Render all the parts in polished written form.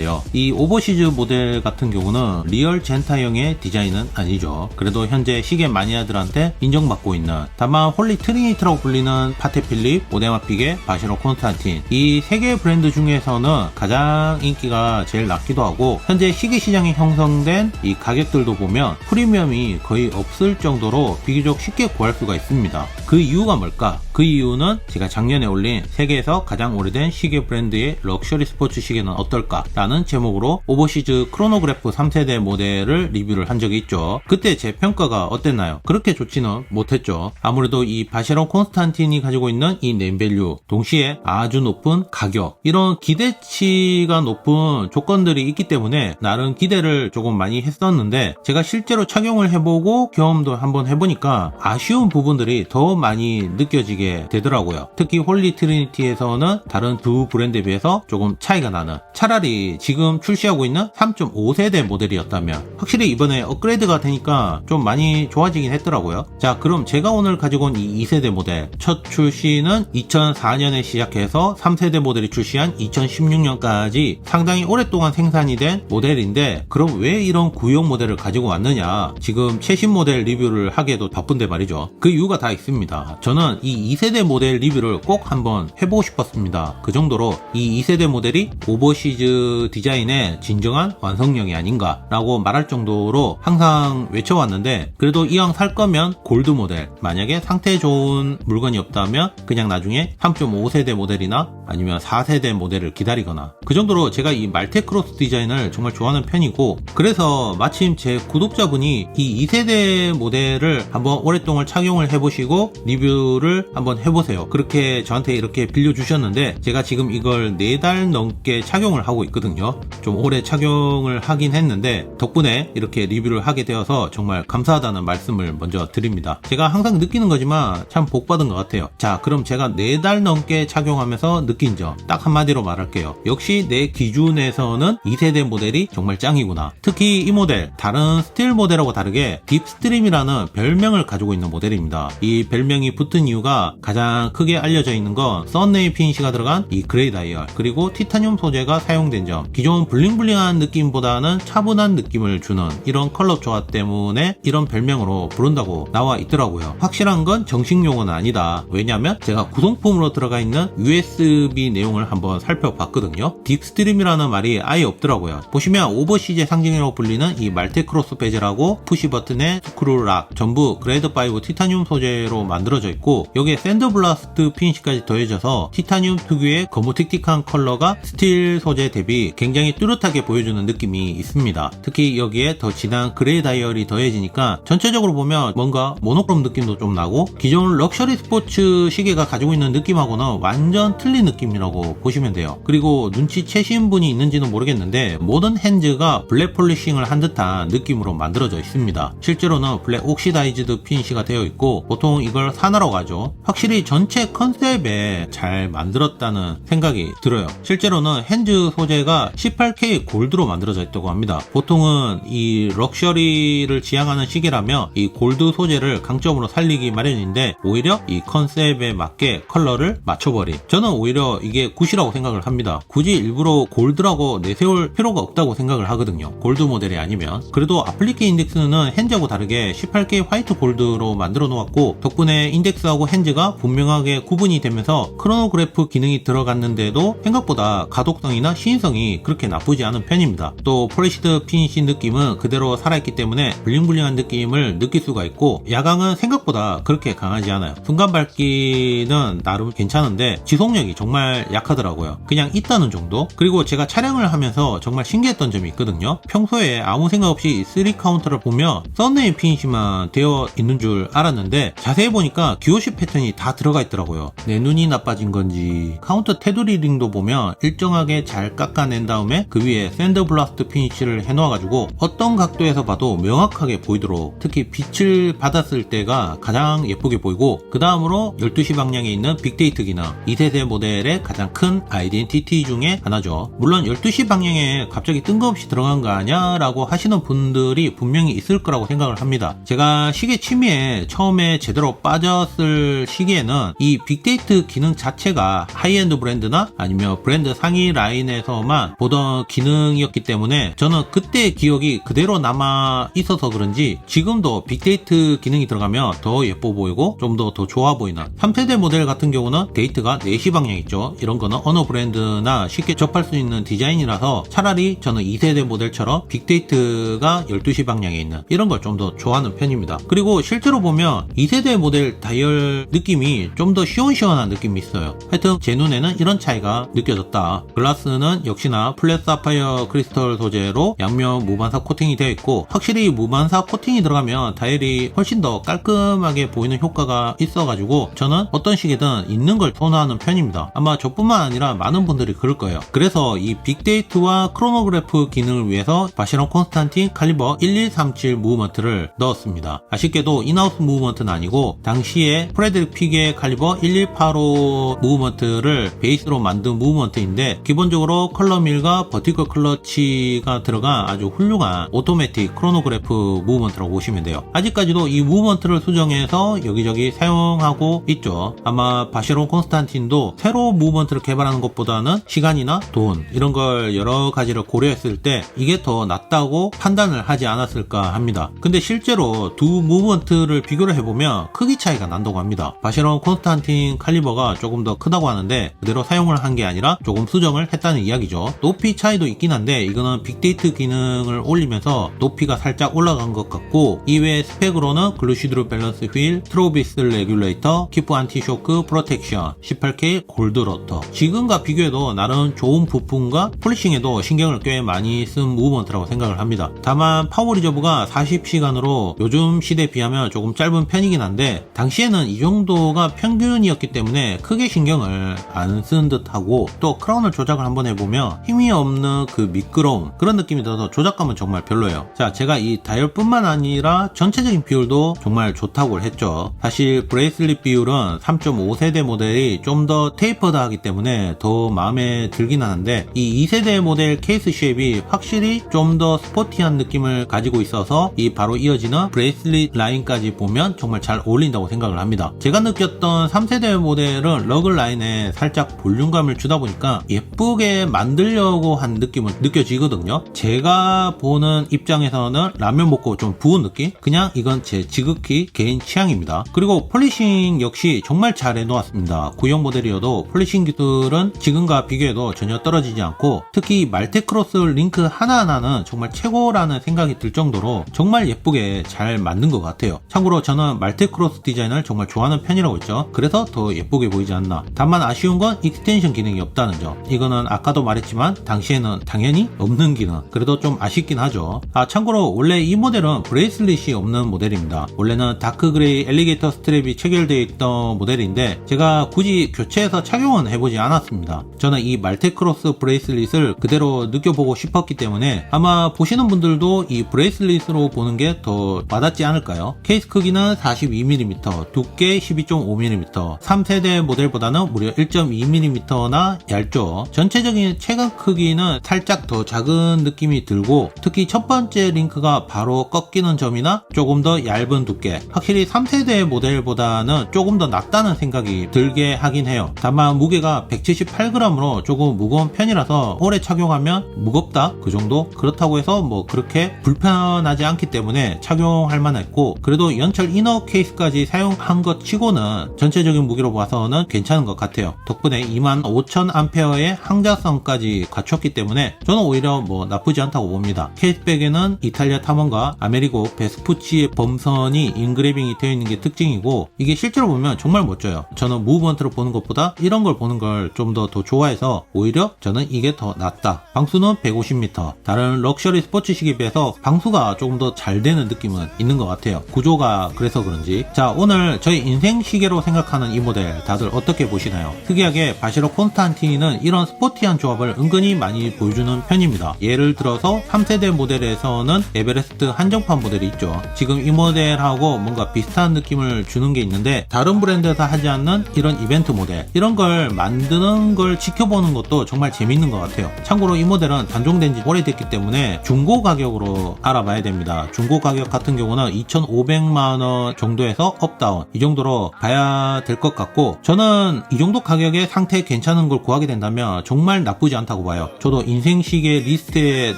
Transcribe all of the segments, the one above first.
있는데요. 이 오버시즈 모델 같은 경우는 리얼 젠타형의 디자인은 아니죠. 그래도 현재 시계 마니아들한테 인정받고 있는, 다만 홀리 트리니티라고 불리는 파테 필립, 오데마 피게, 바시로 콘스탄틴, 이 세 개의 브랜드 중에서는 가장 인기가 제일 낮기도 하고, 현재 시계 시장에 형성된 이 가격들도 보면 프리미엄이 거의 없을 정도로 비교적 쉽게 구할 수가 있습니다. 그 이유가 뭘까? 그 이유는 제가 작년에 올린 세계에서 가장 오래된 시계 브랜드의 럭셔리 스포츠 시계는 어떨까? 라는 제목으로 오버시즈 크로노그래프 3세대 모델을 리뷰를 한 적이 있죠. 그때 제 평가가 어땠나요? 그렇게 좋지는 못했죠. 아무래도 이 바시론 콘스탄틴이 가지고 있는 이 네임밸류, 동시에 아주 높은 가격, 이런 기대치가 높은 조건들이 있기 때문에 나름 기대를 조금 많이 했었는데, 제가 실제로 착용을 해보고 경험도 한번 해보니까 아쉬운 부분들이 더 많이 느껴지게 되더라고요. 특히 홀리 트리니티에서는 다른 두 브랜드에 비해서 조금 차이가 나는, 차라리 지금 출시하고 있는 3.5세대 모델이었다면 확실히 이번에 업그레이드가 되니까 좀 많이 좋아지긴 했더라고요. 자, 그럼 제가 오늘 가지고 온 이 2세대 모델, 첫 출시는 2004년에 시작해서 3세대 모델이 출시한 2016년까지 상당히 오랫동안 생산이 된 모델인데, 그럼 왜 이런 구형 모델을 가지고 왔느냐, 지금 최신 모델 리뷰를 하기에도 바쁜데 말이죠. 그 이유가 다 있습니다. 저는 이 2세대 모델 리뷰를 꼭 한번 해보고 싶었습니다. 그 정도로 이 2세대 모델이 오버시즈 디자인의 진정한 완성형이 아닌가 라고 말할 정도로 항상 외쳐왔는데, 그래도 이왕 살 거면 골드 모델, 만약에 상태 좋은 물건이 없다면 그냥 나중에 3.5세대 모델이나 아니면 4세대 모델을 기다리거나, 그 정도로 제가 이 말테크로스 디자인을 정말 좋아하는 편이고, 그래서 마침 제 구독자분이 이 2세대 모델을 한번 오랫동안 착용을 해보시고 리뷰를 한번 해보세요, 그렇게 저한테 이렇게 빌려주셨는데, 제가 지금 이걸 4달 넘게 착용을 하고 있거든요. 좀 오래 착용을 하긴 했는데 덕분에 이렇게 리뷰를 하게 되어서 정말 감사하다는 말씀을 먼저 드립니다. 제가 항상 느끼는 거지만 참 복받은 것 같아요. 자, 그럼 제가 4달 넘게 착용하면서 느낀 점 딱 한마디로 말할게요. 역시 내 기준에서는 2세대 모델이 정말 짱이구나. 특히 이 모델, 다른 스틸 모델하고 다르게 딥스트림이라는 별명을 가지고 있는 모델입니다. 이 별명이 붙은 이유가 가장 크게 알려져 있는 건 썬네이 피니시가 들어간 이 그레이 다이얼, 그리고 티타늄 소재가 사용된 점, 기존 블링블링한 느낌보다는 차분한 느낌을 주는 이런 컬러 조합 때문에 이런 별명으로 부른다고 나와 있더라고요. 확실한 건 정식 용어는 아니다. 왜냐면 제가 구성품으로 들어가 있는 USB 내용을 한번 살펴봤거든요. 딥스트림이라는 말이 아예 없더라고요. 보시면 오버시즈의 상징이라고 불리는 이 말테크로스 베젤하고 푸시 버튼의 스크루락 전부 그레이드 5 티타늄 소재로 만들어져 있고, 여기에 샌드블라스트 피니시까지 더해져서 티타늄 특유의 거무틱틱한 컬러가 스틸 소재 대비 굉장히 뚜렷하게 보여주는 느낌이 있습니다. 특히 여기에 더 진한 그레이 다이얼이 더해지니까 전체적으로 보면 뭔가 모노크롬 느낌도 좀 나고, 기존 럭셔리 스포츠 시계가 가지고 있는 느낌하고는 완전 틀린 느낌이라고 보시면 돼요. 그리고 눈치채신 분이 있는지는 모르겠는데 모든 핸즈가 블랙 폴리싱을 한 듯한 느낌으로 만들어져 있습니다. 실제로는 블랙 옥시다이즈드 피니시가 되어 있고 보통 이걸 산화라고 하죠. 확실히 전체 컨셉에 잘 만들었다는 생각이 들어요. 실제로는 핸즈 소재가 18K 골드로 만들어져 있다고 합니다. 보통은 이 럭셔리를 지향하는 시계라면 이 골드 소재를 강점으로 살리기 마련인데, 오히려 이 컨셉에 맞게 컬러를 맞춰버린, 저는 오히려 이게 굿이라고 생각을 합니다. 굳이 일부러 골드라고 내세울 필요가 없다고 생각을 하거든요. 골드 모델이 아니면. 그래도 아플리케 인덱스는 핸즈하고 다르게 18K 화이트 골드로 만들어 놓았고, 덕분에 인덱스하고 핸즈가 분명하게 구분이 되면서 크로노그래프 기능이 들어갔는데도 생각보다 가독성이나 시인성이 그렇게 나쁘지 않은 편입니다. 또 폴리시드 피니시 느낌은 그대로 살아있기 때문에 블링블링한 느낌을 느낄 수가 있고, 야광은 생각보다 그렇게 강하지 않아요. 순간 밝기는 나름 괜찮은데 지속력이 정말 약하더라고요. 그냥 있다는 정도? 그리고 제가 촬영을 하면서 정말 신기했던 점이 있거든요. 평소에 아무 생각 없이 3 카운터를 보면 썬네임 피니시만 되어 있는 줄 알았는데 자세히 보니까 기호시 패턴이 다 들어가 있더라고요. 내 눈이 나빠진 건지, 카운터 테두리 링도 보면 일정하게 잘 깎아낸 다음에 그 위에 샌드블라스트 피니시를 해놓아가지고 어떤 각도에서 봐도 명확하게 보이도록, 특히 빛을 받았을 때가 가장 예쁘게 보이고, 그 다음으로 12시 방향에 있는 빅데이트 기능, 2세대 모델 모델의 가장 큰 아이덴티티 중에 하나죠. 물론 12시 방향에 갑자기 뜬금없이 들어간 거 아냐 라고 하시는 분들이 분명히 있을 거라고 생각을 합니다. 제가 시계 취미에 처음에 제대로 빠졌을 시기에는 이 빅데이트 기능 자체가 하이엔드 브랜드나 아니면 브랜드 상위 라인에서만 보던 기능이었기 때문에 저는 그때의 기억이 그대로 남아 있어서 그런지 지금도 빅데이트 기능이 들어가면 더 예뻐 보이고 좀 더 좋아 보이는 3세대 모델 같은 경우는 데이트가 4시 방향 있죠. 이런 거는 어느 브랜드나 쉽게 접할 수 있는 디자인이라서 차라리 저는 2세대 모델처럼 빅데이트가 12시 방향에 있는 이런 걸 좀 더 좋아하는 편입니다. 그리고 실제로 보면 2세대 모델 다이얼 느낌이 좀 더 시원시원한 느낌이 있어요. 하여튼 제 눈에는 이런 차이가 느껴졌다. 글라스는 역시나 플랫 사파이어 크리스털 소재로 양면 무반사 코팅이 되어 있고 확실히 무반사 코팅이 들어가면 다이얼이 훨씬 더 깔끔하게 보이는 효과가 있어가지고 저는 어떤 시계든 있는 걸 선호하는 편입니다. 아마 저뿐만 아니라 많은 분들이 그럴 거예요. 그래서 이 빅데이트와 크로노그래프 기능을 위해서 바시론 콘스탄틴 칼리버 1137 무브먼트를 넣었습니다. 아쉽게도 인하우스 무브먼트는 아니고 당시에 프레드릭 피게 칼리버 1185 무브먼트를 베이스로 만든 무브먼트인데 기본적으로 컬러밀과 버티컬 클러치가 들어간 아주 훌륭한 오토매틱 크로노그래프 무브먼트라고 보시면 돼요. 아직까지도 이 무브먼트를 수정해서 여기저기 사용하고 있죠. 아마 바시론 콘스탄틴도 새로 무브먼트를 개발하는 것보다는 시간이나 돈 이런 걸 여러 가지를 고려했을 때 이게 더 낫다고 판단을 하지 않았을까 합니다. 근데 실제로 두 무브먼트를 비교를 해보면 크기 차이가 난다고 합니다. 바시론 콘스탄틴 칼리버가 조금 더 크다고 하는데 그대로 사용을 한 게 아니라 조금 수정을 했다는 이야기죠. 높이 차이도 있긴 한데 이거는 빅데이트 기능을 올리면서 높이가 살짝 올라간 것 같고 이외에 스펙으로는 글루시드루 밸런스 휠, 트로비스 레귤레이터, 키프 안티쇼크 프로텍션, 18K 골드 로터 지금과 비교해도 나름 좋은 부품과 폴리싱에도 신경을 꽤 많이 쓴 무브먼트라고 생각을 합니다. 다만 파워 리저브가 40시간으로 요즘 시대에 비하면 조금 짧은 편이긴 한데 당시에는 이 정도가 평균이었기 때문에 크게 신경을 안 쓴 듯하고 또 크라운을 조작을 한번 해보면 힘이 없는 그 미끄러움 그런 느낌이 들어서 조작감은 정말 별로예요. 자, 제가 이 다이얼뿐만 아니라 전체적인 비율도 정말 좋다고 했죠. 사실 브레이슬릿 비율은 3.5세대 모델이 좀 더 테이퍼드하기 때문에 더 마음에 들긴 하는데 이 2세대 모델 케이스 쉐입이 확실히 좀 더 스포티한 느낌을 가지고 있어서 이 바로 이어지는 브레이슬릿 라인까지 보면 정말 잘 어울린다고 생각을 합니다. 제가 느꼈던 3세대 모델은 러그 라인에 살짝 볼륨감을 주다 보니까 예쁘게 만들려고 한 느낌은 느껴지거든요. 제가 보는 입장에서는 라면 먹고 좀 부은 느낌? 그냥 이건 제 지극히 개인 취향입니다. 그리고 폴리싱 역시 정말 잘 해놓았습니다. 구형 모델이어도 폴리싱 기술은 지금과 비교해도 전혀 떨어지지 않고 특히 말테크로스 링크 하나하나는 정말 최고라는 생각이 들 정도로 정말 예쁘게 잘 만든 것 같아요. 참고로 저는 말테크로스 디자인을 정말 좋아하는 편이라고 했죠. 그래서 더 예쁘게 보이지 않나. 다만 아쉬운 건 익스텐션 기능이 없다는 점. 이거는 아까도 말했지만 당시에는 당연히 없는 기능. 그래도 좀 아쉽긴 하죠. 참고로 원래 이 모델은 브레이슬릿이 없는 모델입니다. 원래는 다크 그레이 엘리게이터 스트랩이 체결되어 있던 모델인데 제가 굳이 교체해서 착용은 해보지 않았습니다. 저는 이 말테크로스 브레이슬릿을 그대로 느껴보고 싶었기 때문에 아마 보시는 분들도 이 브레이슬릿으로 보는 게 더 와닿지 않을까요? 케이스 크기는 42mm, 두께 12.5mm, 3세대 모델보다는 무려 1.2mm나 얇죠. 전체적인 체감 크기는 살짝 더 작은 느낌이 들고 특히 첫 번째 링크가 바로 꺾이는 점이나 조금 더 얇은 두께 확실히 3세대 모델보다는 조금 더 낫다는 생각이 들게 하긴 해요. 다만 무게가 178g으로 조금 무거운 편이라서 오래 착용하면 무겁다 그 정도? 그렇다고 해서 뭐 그렇게 불편하지 않기 때문에 착용할 만했고 그래도 연철 이너 케이스까지 사용한 것 치고는 전체적인 무게로 봐서는 괜찮은 것 같아요. 덕분에 25,000A의 항자성까지 갖췄기 때문에 저는 오히려 뭐 나쁘지 않다고 봅니다. 케이스백에는 이탈리아 탐험가 아메리고 베스푸치의 범선이 인그래빙이 되어 있는 게 특징이고 이게 실제로 보면 정말 멋져요. 저는 무브먼트로 보는 것보다 이런 걸 보는 걸 좀 더 좋아해서 오히려 저는 이게 더 낫다. 방수는 150m. 다른 럭셔리 스포츠 시계에 비해서 방수가 조금 더 잘 되는 느낌은 있는 것 같아요. 구조가 그래서 그런지. 자, 오늘 저희 인생 시계로 생각하는 이 모델 다들 어떻게 보시나요? 특이하게 바시로 콘스탄틴은 이런 스포티한 조합을 은근히 많이 보여주는 편입니다. 예를 들어서 3세대 모델에서는 에베레스트 한정판 모델이 있죠. 지금 이 모델하고 뭔가 비슷한 느낌을 주는 게 있는데 다른 브랜드에서 하지 않는 이런 이벤트 모델 이런 걸 이걸 만드는 걸 지켜보는 것도 정말 재밌는 것 같아요. 참고로 이 모델은 단종된 지 오래됐기 때문에 중고 가격으로 알아봐야 됩니다. 중고 가격 같은 경우는 2,500만원 정도에서 업다운 이 정도로 봐야 될 것 같고, 저는 이 정도 가격에 상태 괜찮은 걸 구하게 된다면 정말 나쁘지 않다고 봐요. 저도 인생시계 리스트에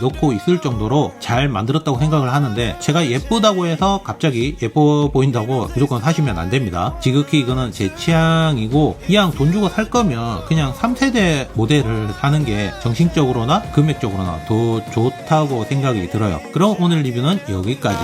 넣고 있을 정도로 잘 만들었다고 생각을 하는데, 제가 예쁘다고 해서 갑자기 예뻐 보인다고 무조건 사시면 안 됩니다. 지극히 이거는 제 취향이고, 이왕 돈 주고 살 거면 그냥 3세대 모델을 사는 게 정신적으로나 금액적으로나 더 좋다고 생각이 들어요. 그럼 오늘 리뷰는 여기까지.